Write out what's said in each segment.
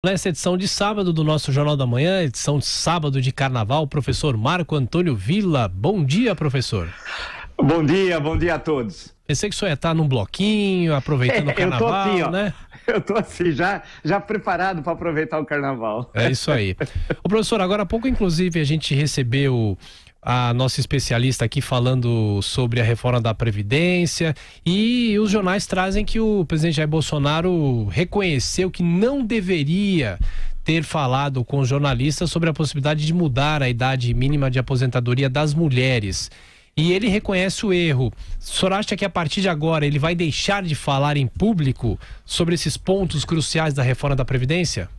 Nessa edição de sábado do nosso Jornal da Manhã, edição de sábado de Carnaval, o professor Marco Antônio Villa. Bom dia, professor. Bom dia a todos. Pensei que o senhor ia estar num bloquinho, aproveitando o Carnaval, eu tô assim, né? Eu tô assim, já preparado para aproveitar o Carnaval. É isso aí. Ô, professor, agora há pouco, inclusive, a gente recebeu a nossa especialista aqui falando sobre a reforma da Previdência, e os jornais trazem que o presidente Jair Bolsonaro reconheceu que não deveria ter falado com os jornalistas sobre a possibilidade de mudar a idade mínima de aposentadoria das mulheres. E ele reconhece o erro. O senhor acha que a partir de agora ele vai deixar de falar em público sobre esses pontos cruciais da reforma da Previdência?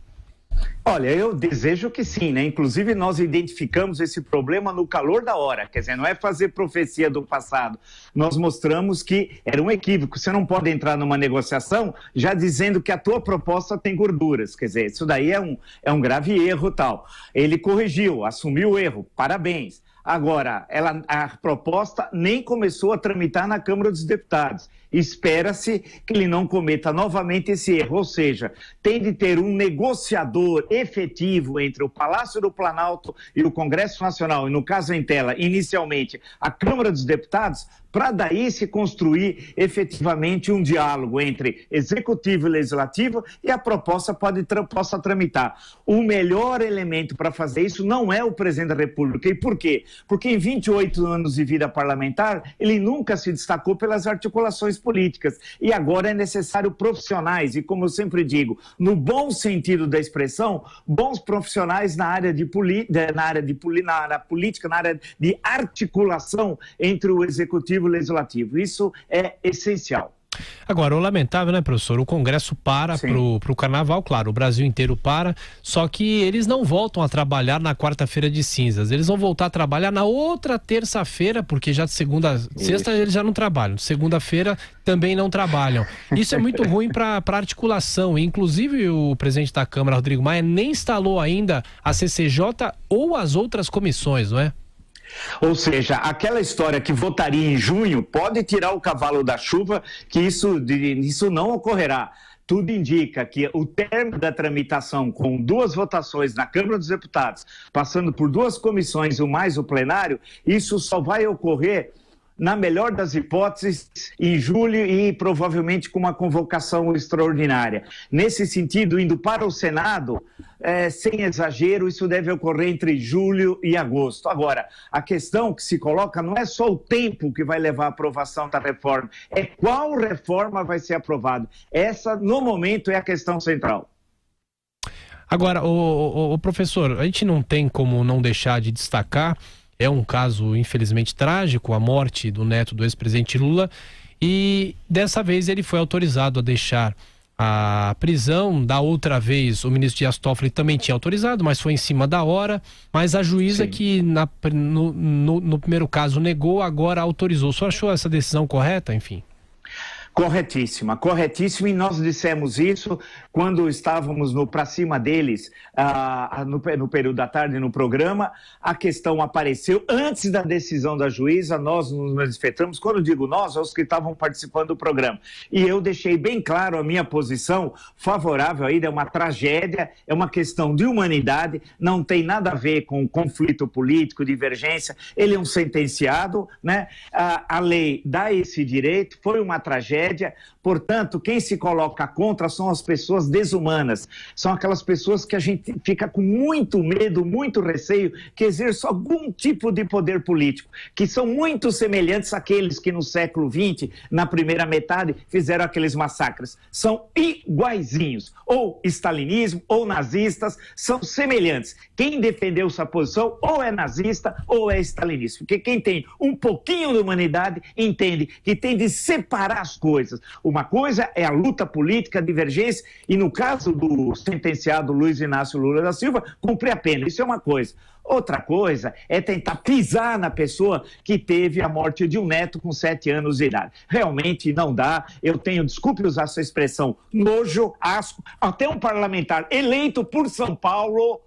Olha, eu desejo que sim, né? Inclusive nós identificamos esse problema no calor da hora, quer dizer, não é fazer profecia do passado. Nós mostramos que era um equívoco, você não pode entrar numa negociação já dizendo que a tua proposta tem gorduras, quer dizer, isso daí é um grave erro tal. Ele corrigiu, assumiu o erro, parabéns. Agora, a proposta nem começou a tramitar na Câmara dos Deputados. Espera-se que ele não cometa novamente esse erro, ou seja, tem de ter um negociador efetivo entre o Palácio do Planalto e o Congresso Nacional, e no caso em tela, inicialmente, a Câmara dos Deputados, para daí se construir efetivamente um diálogo entre Executivo e Legislativo e a proposta possa tramitar. O melhor elemento para fazer isso não é o Presidente da República. E por quê? Porque em 28 anos de vida parlamentar, ele nunca se destacou pelas articulações políticas. E agora é necessário profissionais, e como eu sempre digo, no bom sentido da expressão, bons profissionais na área política, na área de articulação entre o Executivo e o Legislativo. Isso é essencial. Agora, o lamentável, né, professor? O Congresso para pro Carnaval, claro, o Brasil inteiro para, só que eles não voltam a trabalhar na quarta-feira de cinzas, eles vão voltar a trabalhar na outra terça-feira, porque já de sexta eles já não trabalham, segunda-feira também não trabalham. Isso é muito ruim para articulação, inclusive o presidente da Câmara, Rodrigo Maia, nem instalou ainda a CCJ ou as outras comissões, não é? Ou seja, aquela história que votaria em junho pode tirar o cavalo da chuva, que isso não ocorrerá. Tudo indica que o termo da tramitação com 2 votações na Câmara dos Deputados, passando por 2 comissões e mais o plenário, isso só vai ocorrer, na melhor das hipóteses, em julho e provavelmente com uma convocação extraordinária. Nesse sentido, indo para o Senado, sem exagero, isso deve ocorrer entre julho e agosto. Agora, a questão que se coloca não é só o tempo que vai levar à aprovação da reforma, é qual reforma vai ser aprovada. Essa, no momento, é a questão central. Agora, o professor, a gente não tem como não deixar de destacar. É um caso, infelizmente, trágico, a morte do neto do ex-presidente Lula, e dessa vez ele foi autorizado a deixar a prisão. Da outra vez, o ministro Dias Toffoli também tinha autorizado, mas foi em cima da hora, mas a juíza que no primeiro caso negou, agora autorizou. O senhor achou essa decisão correta, enfim? Corretíssima, e nós dissemos isso quando estávamos no Pra Cima Deles, no período da tarde no programa. A questão apareceu antes da decisão da juíza, nós nos manifestamos, quando eu digo nós, os que estavam participando do programa. E eu deixei bem claro a minha posição favorável a ele, é uma tragédia, é uma questão de humanidade, não tem nada a ver com conflito político, divergência, ele é um sentenciado, né? A lei dá esse direito, foi uma tragédia. Portanto, quem se coloca contra são as pessoas desumanas, são aquelas pessoas que a gente fica com muito medo, muito receio, que exerçam algum tipo de poder político, que são muito semelhantes àqueles que no século XX, na primeira metade, fizeram aqueles massacres. São iguaizinhos, ou stalinismo, ou nazistas, são semelhantes. Quem defendeu essa posição ou é nazista ou é stalinista, porque quem tem um pouquinho de humanidade entende que tem de separar as coisas. Uma coisa é a luta política, a divergência, e no caso do sentenciado Luiz Inácio Lula da Silva, cumprir a pena, isso é uma coisa. Outra coisa é tentar pisar na pessoa que teve a morte de um neto com 7 anos de idade. Realmente não dá, eu tenho, desculpe usar essa expressão, nojo, asco, até um parlamentar eleito por São Paulo,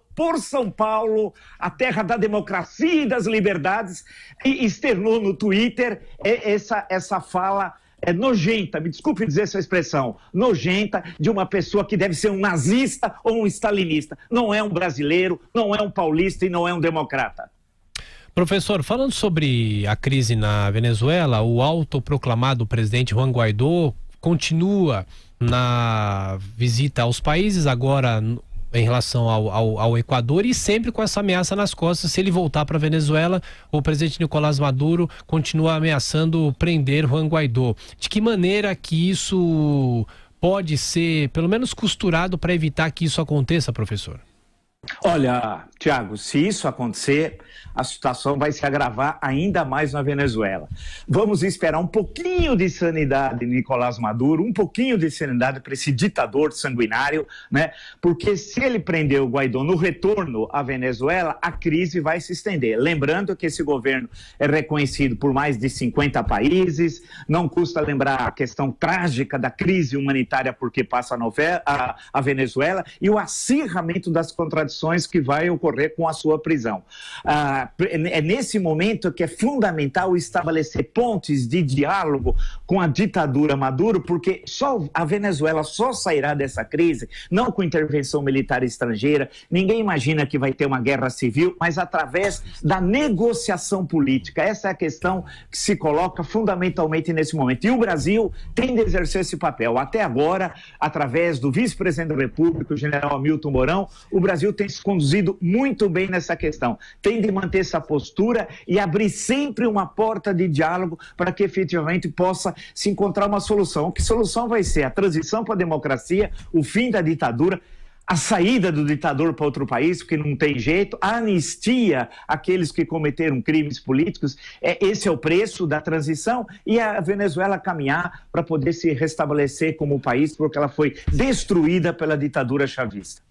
a terra da democracia e das liberdades, e externou no Twitter essa fala nojenta, me desculpe dizer essa expressão, nojenta de uma pessoa que deve ser um nazista ou um stalinista. Não é um brasileiro, não é um paulista e não é um democrata. Professor, falando sobre a crise na Venezuela, o autoproclamado presidente Juan Guaidó continua na visita aos países, agora em relação ao Equador, e sempre com essa ameaça nas costas. Se ele voltar para a Venezuela, o presidente Nicolás Maduro continua ameaçando prender Juan Guaidó. De que maneira que isso pode ser, pelo menos, costurado para evitar que isso aconteça, professor? Olha, Tiago, se isso acontecer, a situação vai se agravar ainda mais na Venezuela. Vamos esperar um pouquinho de sanidade de Nicolás Maduro, um pouquinho de sanidade para esse ditador sanguinário, né? Porque se ele prender o Guaidó no retorno à Venezuela, a crise vai se estender. Lembrando que esse governo é reconhecido por mais de 50 países, não custa lembrar a questão trágica da crise humanitária porque passa a Venezuela e o acirramento das contradições que vai ocorrer com a sua prisão. É nesse momento que é fundamental estabelecer pontes de diálogo com a ditadura Maduro, porque a Venezuela só sairá dessa crise, não com intervenção militar estrangeira, ninguém imagina que vai ter uma guerra civil, mas através da negociação política. Essa é a questão que se coloca fundamentalmente nesse momento. E o Brasil tem de exercer esse papel. Até agora, através do vice-presidente da República, o general Hamilton Mourão, o Brasil tem se conduzido muito bem nessa questão. Tem de manter essa postura e abrir sempre uma porta de diálogo para que efetivamente possa se encontrar uma solução. Que solução vai ser? A transição para a democracia, o fim da ditadura, a saída do ditador para outro país, porque não tem jeito, a anistia àqueles que cometeram crimes políticos, esse é o preço da transição, e a Venezuela caminhar para poder se restabelecer como país, porque ela foi destruída pela ditadura chavista.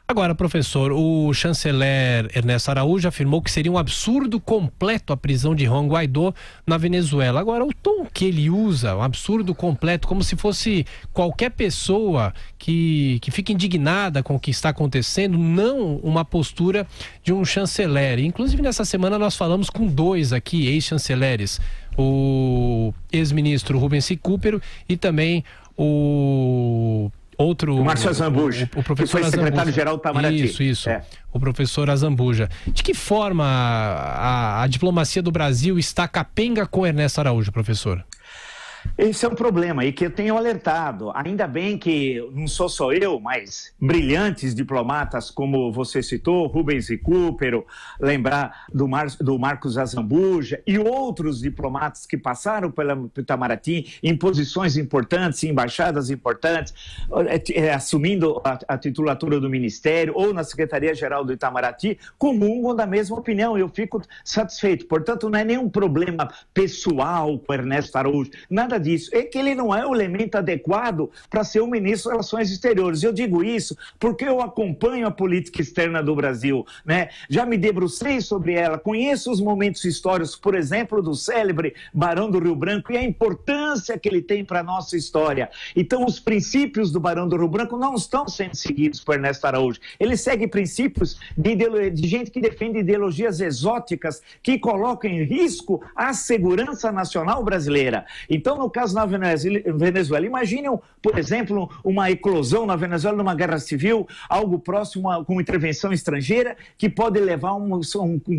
Agora, professor, o chanceler Ernesto Araújo afirmou que seria um absurdo completo a prisão de Juan Guaidó na Venezuela. Agora, o tom que ele usa, um absurdo completo, como se fosse qualquer pessoa que fica indignada com o que está acontecendo, não uma postura de um chanceler. Inclusive, nessa semana nós falamos com dois aqui, ex-chanceleres, o ex-ministro Rubens Recupero e também o Márcio Azambuja, o professor, que foi secretário-geral do Itamaraty. Isso. O professor Azambuja. De que forma a diplomacia do Brasil está capenga com Ernesto Araújo, professor? Esse é um problema e que eu tenho alertado. Ainda bem que não sou só eu, mas brilhantes diplomatas, como você citou, Rubens Recupero, lembrar do Marcos Azambuja e outros diplomatas que passaram pelo Itamaraty em posições importantes, em embaixadas importantes, assumindo a titulatura do Ministério ou na Secretaria-Geral do Itamaraty, comungam da mesma opinião. Eu fico satisfeito. Portanto, não é nenhum problema pessoal com Ernesto Araújo, nada disso, é que ele não é o elemento adequado para ser o ministro das Relações Exteriores. Eu digo isso porque eu acompanho a política externa do Brasil, né? Já me debrucei sobre ela, conheço os momentos históricos, por exemplo, do célebre Barão do Rio Branco e a importância que ele tem para a nossa história. Então, os princípios do Barão do Rio Branco não estão sendo seguidos por Ernesto Araújo. Ele segue princípios de gente que defende ideologias exóticas que colocam em risco a segurança nacional brasileira. Então, no caso na Venezuela, imaginem, por exemplo, uma eclosão na Venezuela, numa guerra civil, algo próximo com intervenção estrangeira, que pode levar um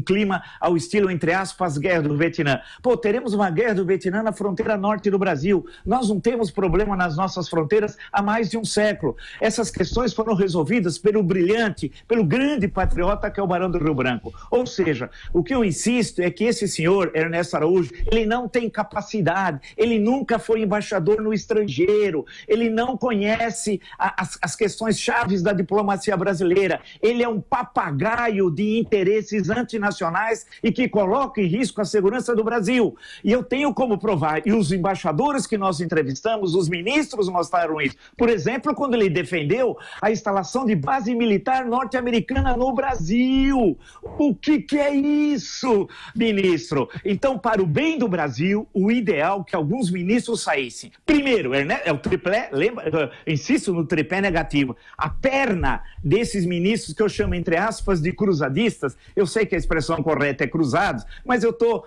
clima ao estilo, entre aspas, guerra do Vietnã. Pô, teremos uma guerra do Vietnã na fronteira norte do Brasil. Nós não temos problema nas nossas fronteiras há mais de um século. Essas questões foram resolvidas pelo brilhante, pelo grande patriota que é o Barão do Rio Branco. Ou seja, o que eu insisto é que esse senhor, Ernesto Araújo, ele não tem capacidade, ele nunca foi embaixador no estrangeiro, ele não conhece as questões chaves da diplomacia brasileira, ele é um papagaio de interesses antinacionais e que coloca em risco a segurança do Brasil. E eu tenho como provar, e os embaixadores que nós entrevistamos, os ministros mostraram isso. Por exemplo, quando ele defendeu a instalação de base militar norte-americana no Brasil. O que é isso, ministro? Então, para o bem do Brasil, o ideal é que alguns ministros saíssem. Primeiro, é o tripé, lembra? Insisto no tripé negativo. A perna desses ministros, que eu chamo, entre aspas, de cruzadistas, eu sei que a expressão correta é cruzados, mas eu estou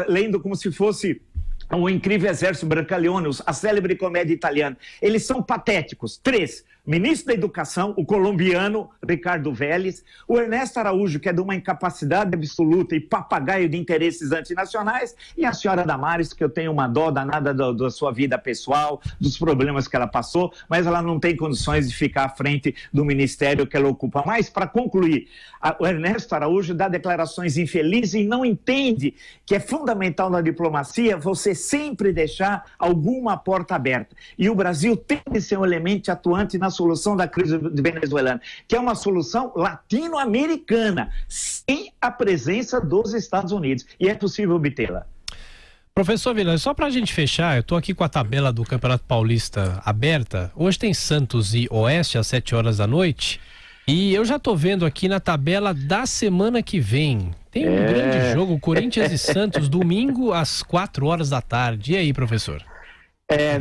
lendo como se fosse O Incrível Exército Brancaleone, a célebre comédia italiana. Eles são patéticos. 3. Ministro da Educação, o colombiano Ricardo Vélez, o Ernesto Araújo, que é de uma incapacidade absoluta e papagaio de interesses antinacionais, e a senhora Damares, que eu tenho uma dó danada da sua vida pessoal, dos problemas que ela passou, mas ela não tem condições de ficar à frente do ministério que ela ocupa. Mas, para concluir, o Ernesto Araújo dá declarações infelizes e não entende que é fundamental na diplomacia você sempre deixar alguma porta aberta. E o Brasil tem que ser um elemento atuante na solução da crise venezuelana, que é uma solução latino-americana, sem a presença dos Estados Unidos. E é possível obtê-la. Professor Vilela, só para a gente fechar, eu estou aqui com a tabela do Campeonato Paulista aberta. Hoje tem Santos e Oeste às 7 horas da noite. E eu já estou vendo aqui na tabela da semana que vem. Tem um grande jogo, Corinthians e Santos, domingo às 4 horas da tarde. E aí, professor?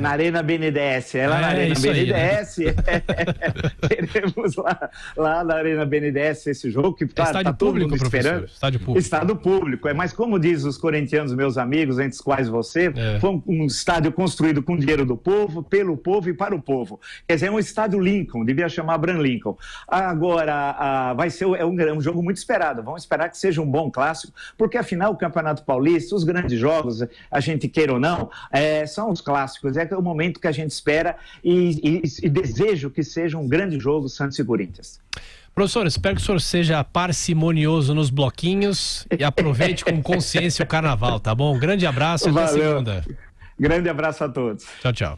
Na Arena BNDES, na Arena BNDES, aí, né? Teremos lá na Arena BNDES esse jogo que tá todo mundo esperando. Estádio público. Estádio público, mas como diz os corintianos, meus amigos, entre os quais você, foi um estádio construído com dinheiro do povo, pelo povo e para o povo. Quer dizer, é um estádio Lincoln, devia chamar Abraham Lincoln. Agora, vai ser um jogo muito esperado, vamos esperar que seja um bom clássico, porque afinal o Campeonato Paulista, os grandes jogos, a gente queira ou não, são os clássicos. É o momento que a gente espera e desejo que seja um grande jogo Santos e Corinthians. Professor, espero que o senhor seja parcimonioso nos bloquinhos e aproveite com consciência o carnaval, tá bom? Um grande abraço e até segunda. Grande abraço a todos. Tchau, tchau.